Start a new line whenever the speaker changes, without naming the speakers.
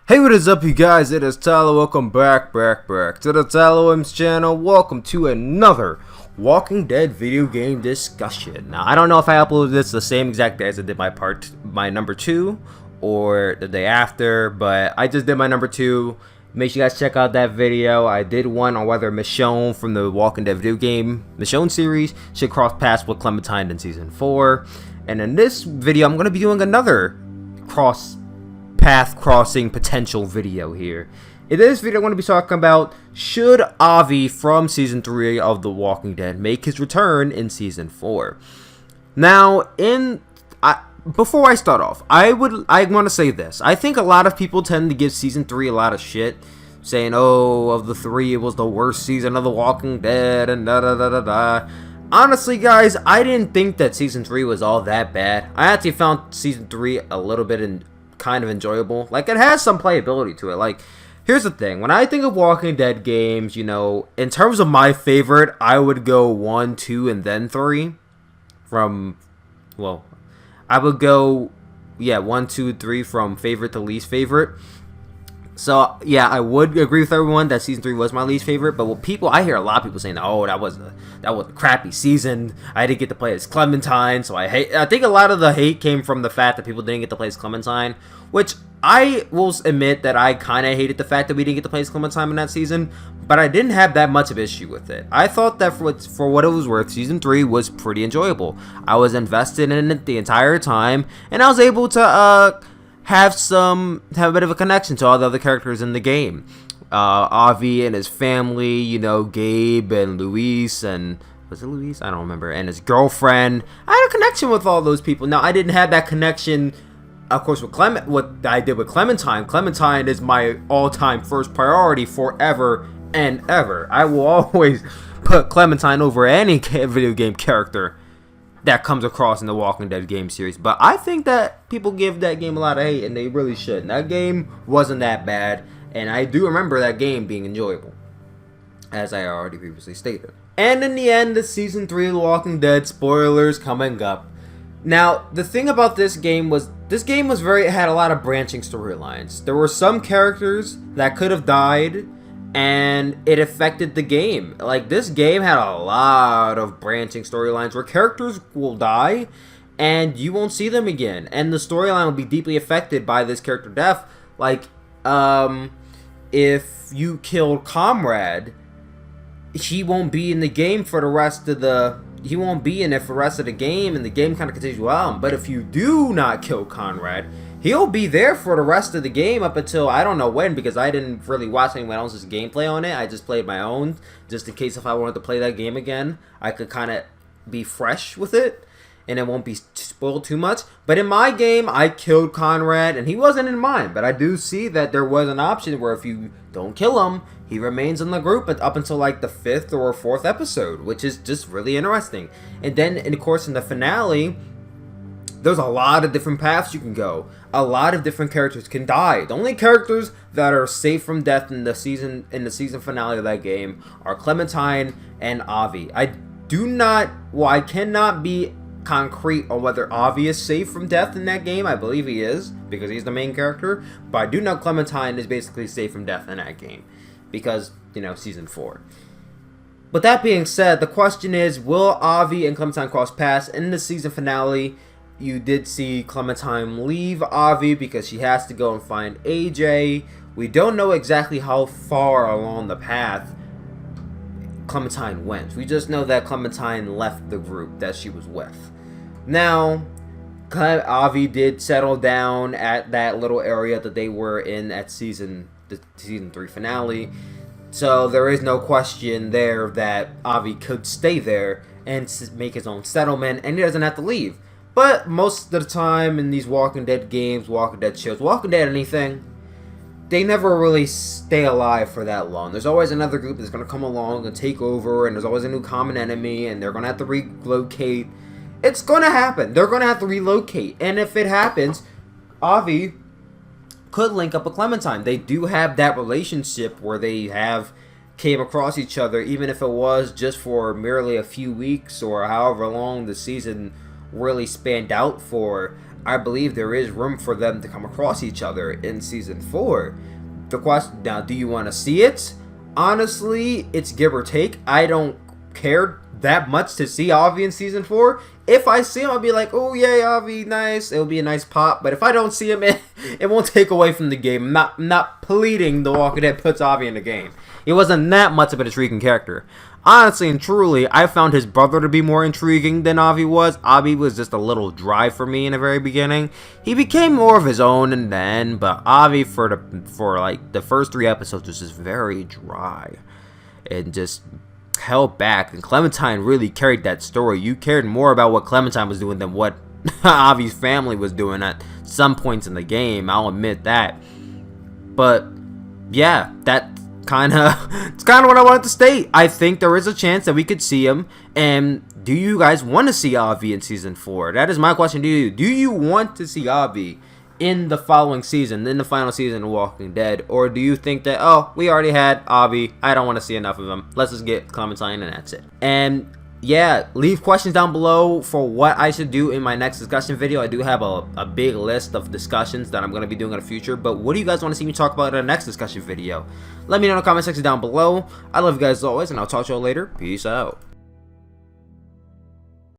Hey, what is up, you guys? It is Tyler. Welcome back to the Tyler Williams channel. Welcome to another Walking Dead video game discussion. Now, I don't know if I uploaded this the same exact day as I did my number 2 or the day after, but I just did my number 2. Make sure you guys check out that video. I did one on whether Michonne from the Walking Dead video game Michonne series should cross paths with Clementine in season 4. And in this video, I'm going to be doing another path crossing potential video here. In this video, I'm going to be talking about should Avi from season 3 of The Walking Dead make his return in season 4. Now, before I start off, I want to say this. I think a lot of people tend to give season 3 a lot of shit, saying, "Oh, of the 3, it was the worst season of The Walking Dead," and da da da da da. Honestly, guys, I didn't think that season 3 was all that bad. I actually found season 3 a little bit kind of enjoyable. Like, it has some playability to it. Like, here's the thing. When I think of Walking Dead games, you know, in terms of my favorite, I would go 1, 2, and then 3. I would go, 1, 2, 3 from favorite to least favorite. So, yeah, I would agree with everyone that season 3 was my least favorite. But I hear a lot of people saying, "Oh, that was a crappy season. I didn't get to play as Clementine, so I think a lot of the hate came from the fact that people didn't get to play as Clementine, which I will admit that I kind of hated the fact that we didn't get to play as Clementine in that season, but I didn't have that much of issue with it. I thought that for what it was worth, season 3 was pretty enjoyable. I was invested in it the entire time, and I was able to have a bit of a connection to all the other characters in the game. Avi and his family, you know, Gabe and Luis, and was it Luis? I don't remember. And his girlfriend. I had a connection with all those people. Now, I didn't have that connection, of course, with what I did with Clementine. Clementine is my all-time first priority forever and ever. I will always put Clementine over any video game character that comes across in the Walking Dead game series. But I think that people give that game a lot of hate, and they really shouldn't. That game wasn't that bad, and I do remember that game being enjoyable, as I already previously stated. And in the end, the season 3 of The Walking Dead, spoilers coming up. Now, the thing about this game was it had a lot of branching storylines. There were some characters that could have died, and it affected the game. Like, this game had a lot of branching storylines where characters will die and you won't see them again, and the storyline will be deeply affected by this character death. Like, if you killed Comrade, he won't be in the game for the rest of the he won't be in it for the rest of the game, and the game kind of continues on. But if you do not kill Conrad, he'll be there for the rest of the game up until I don't know when, because I didn't really watch anyone else's gameplay on it. I just played my own, just in case if I wanted to play that game again, I could kind of be fresh with it, and it won't be spoiled too much. But in my game, I killed Conrad, and he wasn't in mine. But I do see that there was an option where if you don't kill him, he remains in the group up until like the 5th or 4th episode, which is just really interesting. And then, of course, in the finale, there's a lot of different paths you can go. A lot of different characters can die. The only characters that are safe from death in the season finale of that game are Clementine and Avi. I cannot be concrete on whether Avi is safe from death in that game. I believe he is, because he's the main character. But I do know Clementine is basically safe from death in that game, because, you know, season 4. But that being said, the question is, will Avi and Clementine cross paths in the season finale? You did see Clementine leave Avi because she has to go and find AJ. We don't know exactly how far along the path Clementine went. We just know that Clementine left the group that she was with. Now, Avi did settle down at that little area that they were in at the season 3 finale. So there is no question there that Avi could stay there and make his own settlement, and he doesn't have to leave. But most of the time in these Walking Dead games, Walking Dead shows, Walking Dead anything, they never really stay alive for that long. There's always another group that's going to come along and take over, and there's always a new common enemy, and they're going to have to relocate. It's going to happen. They're going to have to relocate. And if it happens, Avi could link up with Clementine. They do have that relationship where they came across each other, even if it was just for merely a few weeks or however long the season really spanned out for. I believe there is room for them to come across each other in season 4. The question now, do you want to see it? Honestly, it's give or take. I don't care that much to see Avi in season 4. If I see him, I'll be like, oh yay, Avi, nice. It'll be a nice pop. But if I don't see him, it won't take away from the game. I'm not pleading The Walking Dead puts Avi in the game. He wasn't that much of an intriguing character. Honestly and truly, I found his brother to be more intriguing than Avi was. Avi was just a little dry for me in the very beginning. He became more of his own in the end, but Avi for like the first 3 episodes was just very dry and just held back. And Clementine really carried that story. You cared more about what Clementine was doing than what Avi's family was doing at some points in the game. I'll admit that. But yeah, it's kind of what I wanted to state. I think there is a chance that we could see him. And do you guys want to see Avi in season 4? That is my question to you. Do you want to see Avi in the following season, in the final season of Walking Dead? Or do you think that, oh, we already had Avi, I don't want to see enough of him, let's just get Clementine and that's it? And yeah, leave questions down below for what I should do in my next discussion video. I do have a big list of discussions that I'm going to be doing in the future, but what do you guys want to see me talk about in the next discussion video? Let me know in the comment section down below. I love you guys as always, and I'll talk to you all later. Peace out.